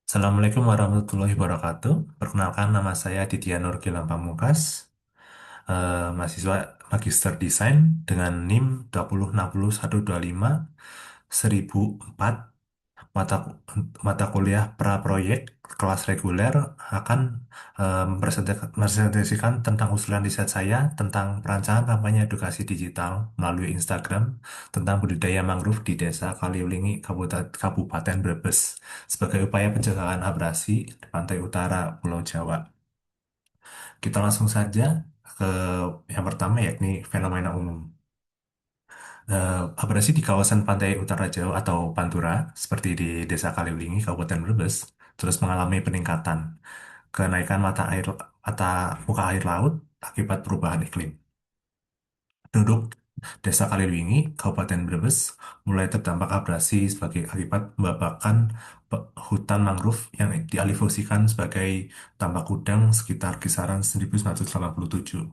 Assalamualaikum warahmatullahi wabarakatuh. Perkenalkan nama saya Ditya Nur Gilang Pamungkas, mahasiswa Magister Desain dengan NIM 2060125 1004. Mata mata kuliah pra-proyek kelas reguler akan mempresentasikan tentang usulan riset saya tentang perancangan kampanye edukasi digital melalui Instagram tentang budidaya mangrove di Desa Kaliulingi, Kabupaten Brebes sebagai upaya pencegahan abrasi di pantai utara Pulau Jawa. Kita langsung saja ke yang pertama yakni fenomena umum. Abrasi di kawasan pantai utara Jawa atau Pantura, seperti di Desa Kaliwingi, Kabupaten Brebes, terus mengalami peningkatan kenaikan mata muka air laut akibat perubahan iklim. Penduduk Desa Kaliwingi, Kabupaten Brebes, mulai terdampak abrasi sebagai akibat pembabakan hutan mangrove yang dialihfungsikan sebagai tambak udang sekitar kisaran 1987.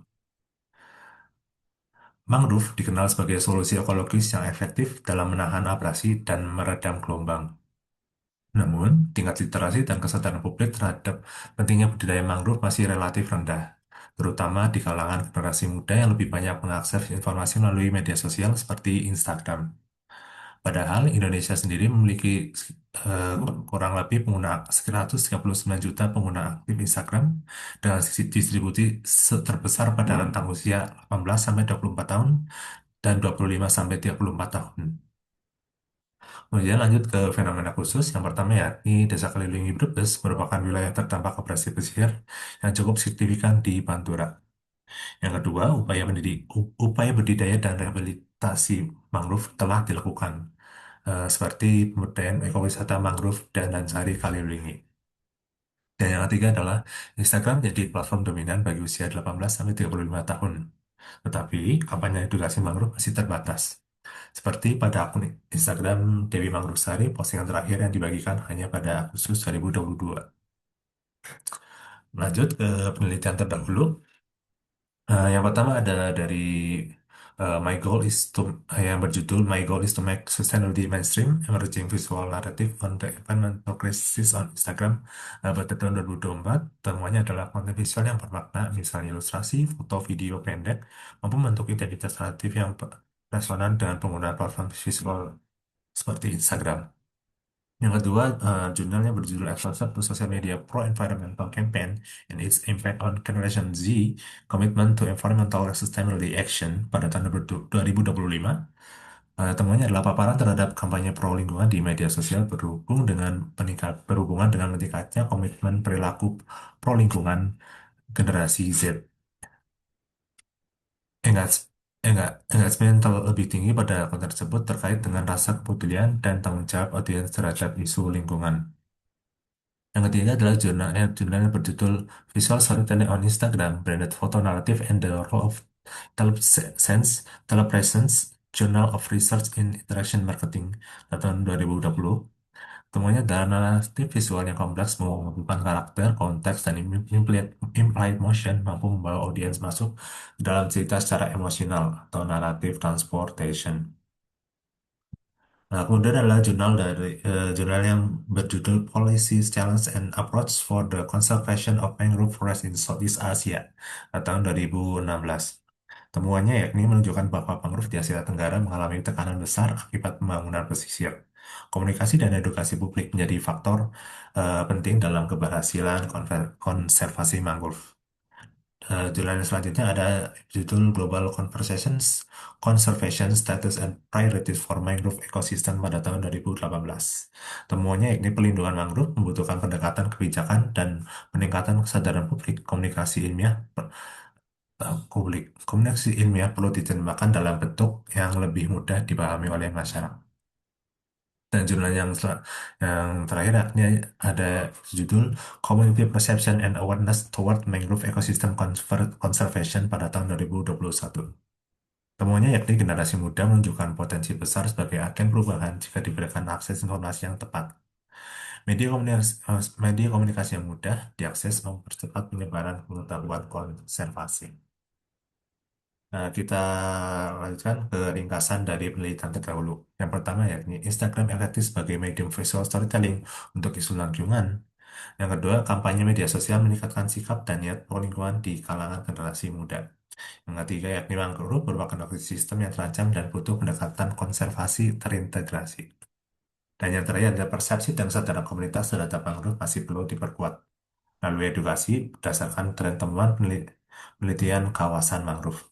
Mangrove dikenal sebagai solusi ekologis yang efektif dalam menahan abrasi dan meredam gelombang. Namun, tingkat literasi dan kesadaran publik terhadap pentingnya budidaya mangrove masih relatif rendah, terutama di kalangan generasi muda yang lebih banyak mengakses informasi melalui media sosial seperti Instagram. Padahal Indonesia sendiri memiliki eh, kurang lebih pengguna 139 juta pengguna aktif Instagram dengan sisi distribusi terbesar pada rentang usia 18 sampai 24 tahun dan 25 sampai 34 tahun. Kemudian lanjut ke fenomena khusus. Yang pertama yakni Desa Keliling Brebes merupakan wilayah terdampak abrasi pesisir yang cukup signifikan di Pantura. Yang kedua, upaya budidaya dan rehabilitasi mangrove telah dilakukan, seperti pemberdayaan ekowisata mangrove dan Sari Kalilingi. Dan yang ketiga adalah Instagram jadi platform dominan bagi usia 18-35 tahun. Tetapi kampanye edukasi mangrove masih terbatas. Seperti pada akun Instagram Dewi Mangrove postingan terakhir yang dibagikan hanya pada Agustus 2022. Lanjut ke penelitian terdahulu. Yang pertama ada dari My Goal is to yang berjudul My Goal is to make sustainability mainstream, emerging visual narrative on the environmental crisis on Instagram pada tahun 2024. Temuannya adalah konten visual yang bermakna, misalnya ilustrasi, foto, video pendek, mampu membentuk identitas naratif yang resonan dengan penggunaan platform visual seperti Instagram. Yang kedua, jurnalnya berjudul Exposure to Social Media Pro-Environmental Campaign and its Impact on Generation Z, Commitment to Environmental Sustainability Action pada tahun 2025. Temuannya adalah paparan terhadap kampanye pro lingkungan di media sosial berhubungan dengan meningkatnya komitmen perilaku pro lingkungan generasi Z. Enggak, Engagement lebih tinggi pada konten tersebut terkait dengan rasa kepedulian dan tanggung jawab audiens terhadap isu lingkungan. Yang ketiga adalah jurnal yang berjudul Visual Storytelling on Instagram, Branded Photo Narrative and the Role of Telepresence, Journal of Research in Interaction Marketing, tahun 2020. Temuannya adalah naratif visual yang kompleks menghubungkan karakter, konteks, dan implied motion mampu membawa audiens masuk ke dalam cerita secara emosional atau naratif transportation. Nah, kemudian adalah jurnal yang berjudul Policies, Challenge and Approach for the Conservation of Mangrove Forest in Southeast Asia tahun 2016. Temuannya yakni menunjukkan bahwa mangrove di Asia Tenggara mengalami tekanan besar akibat pembangunan pesisir. Komunikasi dan edukasi publik menjadi faktor penting dalam keberhasilan konservasi mangrove. Jurnal selanjutnya ada judul Global Conversations, Conservation Status and Priorities for Mangrove Ecosystem pada tahun 2018. Temuannya yakni pelindungan mangrove membutuhkan pendekatan kebijakan dan peningkatan kesadaran publik. Komunikasi ilmiah perlu diterjemahkan dalam bentuk yang lebih mudah dipahami oleh masyarakat. Dan jurnal yang terakhir ada judul Community Perception and Awareness Toward Mangrove Ecosystem Conservation pada tahun 2021. Temuannya yakni generasi muda menunjukkan potensi besar sebagai agen perubahan jika diberikan akses informasi yang tepat. Media komunikasi yang mudah diakses mempercepat penyebaran pengetahuan konservasi. Nah, kita lanjutkan ke ringkasan dari penelitian terdahulu. Yang pertama yakni Instagram efektif sebagai medium visual storytelling untuk isu lingkungan. Yang kedua, kampanye media sosial meningkatkan sikap dan niat pro lingkungan di kalangan generasi muda. Yang ketiga, yakni mangrove merupakan ekosistem yang terancam dan butuh pendekatan konservasi terintegrasi. Dan yang terakhir adalah persepsi dan kesadaran komunitas terhadap mangrove masih perlu diperkuat melalui edukasi berdasarkan tren temuan penelitian kawasan mangrove.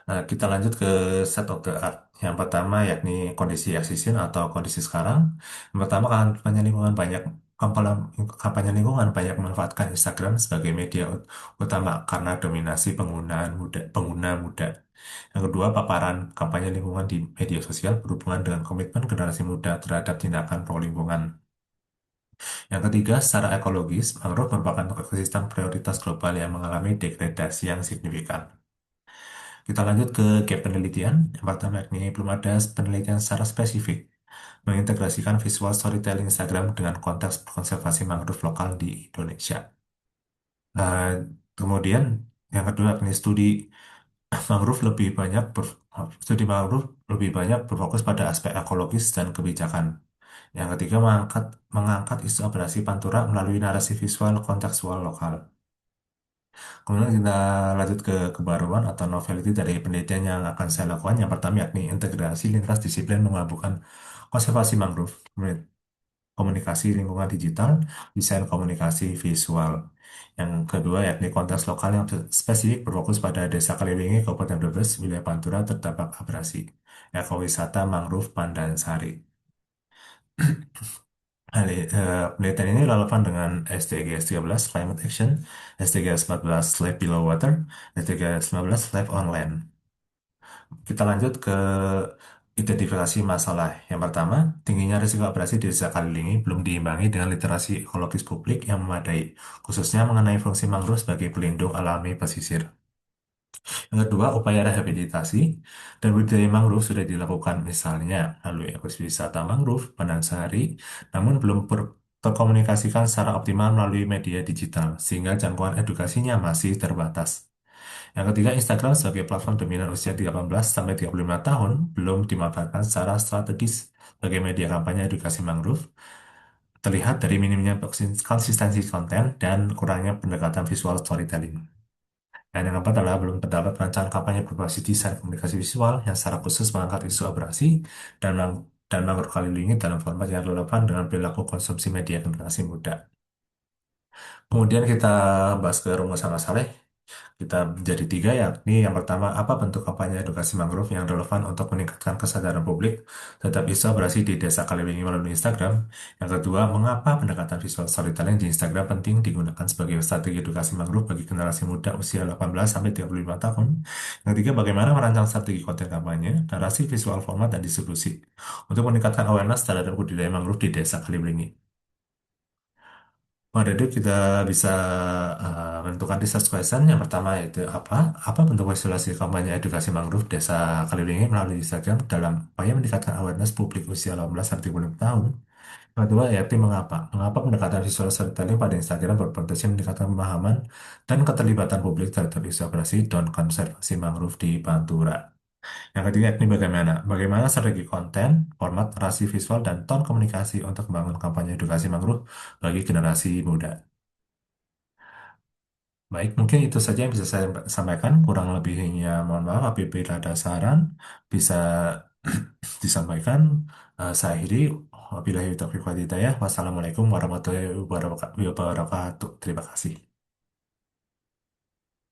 Nah, kita lanjut ke set of the art. Yang pertama yakni kondisi existing atau kondisi sekarang. Yang pertama, kampanye lingkungan banyak memanfaatkan Instagram sebagai media utama karena dominasi pengguna muda. Yang kedua, paparan kampanye lingkungan di media sosial berhubungan dengan komitmen generasi muda terhadap tindakan pro lingkungan. Yang ketiga, secara ekologis, mangrove merupakan ekosistem prioritas global yang mengalami degradasi yang signifikan. Kita lanjut ke gap penelitian. Yang pertama, ini belum ada penelitian secara spesifik mengintegrasikan visual storytelling Instagram dengan konteks konservasi mangrove lokal di Indonesia. Nah, kemudian yang kedua, ini mangrove lebih banyak studi mangrove lebih banyak berfokus pada aspek ekologis dan kebijakan. Yang ketiga, mengangkat isu abrasi Pantura melalui narasi visual kontekstual lokal. Kemudian kita lanjut ke kebaruan atau novelty dari penelitian yang akan saya lakukan. Yang pertama yakni integrasi lintas disiplin menggabungkan konservasi mangrove, komunikasi lingkungan digital, desain komunikasi visual. Yang kedua yakni konteks lokal yang spesifik berfokus pada Desa Kaliwingi, Kabupaten Brebes, wilayah Pantura terdampak abrasi. Ekowisata Mangrove Pandansari. Penelitian ini relevan dengan SDGs 13 Climate Action, SDGs 14 Life Below Water, SDGs 19 Life on Land. Kita lanjut ke identifikasi masalah. Yang pertama, tingginya risiko abrasi di desa Kalilingi belum diimbangi dengan literasi ekologis publik yang memadai, khususnya mengenai fungsi mangrove sebagai pelindung alami pesisir. Yang kedua, upaya rehabilitasi dan budidaya mangrove sudah dilakukan misalnya melalui ekowisata mangrove, Sehari, namun belum terkomunikasikan secara optimal melalui media digital, sehingga jangkauan edukasinya masih terbatas. Yang ketiga, Instagram sebagai platform dominan usia 18 sampai 35 tahun belum dimanfaatkan secara strategis sebagai media kampanye edukasi mangrove, terlihat dari minimnya konsistensi konten dan kurangnya pendekatan visual storytelling. Dan yang keempat adalah belum terdapat rancangan kampanye berbasis desain komunikasi visual yang secara khusus mengangkat isu abrasi dan dan mangrove kali dalam format yang relevan dengan perilaku konsumsi media generasi muda. Kemudian kita bahas ke rumusan masalah. Kita menjadi tiga, yakni yang pertama, apa bentuk kampanye edukasi mangrove yang relevan untuk meningkatkan kesadaran publik terhadap isu abrasi di Desa Kaliwingi melalui Instagram. Yang kedua, mengapa pendekatan visual storytelling di Instagram penting digunakan sebagai strategi edukasi mangrove bagi generasi muda usia 18 sampai 35 tahun. Yang ketiga, bagaimana merancang strategi konten kampanye, narasi visual format dan distribusi untuk meningkatkan awareness terhadap budidaya mangrove di Desa Kaliwingi. Pada itu kita bisa menentukan research question. Yang pertama yaitu apa bentuk visualisasi kampanye edukasi mangrove Desa Kaliwingi melalui Instagram dalam upaya meningkatkan awareness publik usia 18 sampai 35 tahun. Yang kedua yaitu mengapa pendekatan visual storytelling pada Instagram berpotensi meningkatkan pemahaman dan keterlibatan publik terhadap isu abrasi dan konservasi mangrove di Pantura. Yang ketiga, ini bagaimana strategi konten, format, narasi visual, dan tone komunikasi untuk membangun kampanye edukasi mangrove bagi generasi muda. Baik, mungkin itu saja yang bisa saya sampaikan. Kurang lebihnya, mohon maaf apabila ada saran, bisa disampaikan. Saya akhiri. Wabillahi taufiq wal hidayah. Wassalamualaikum warahmatullahi wabarakatuh. Terima kasih.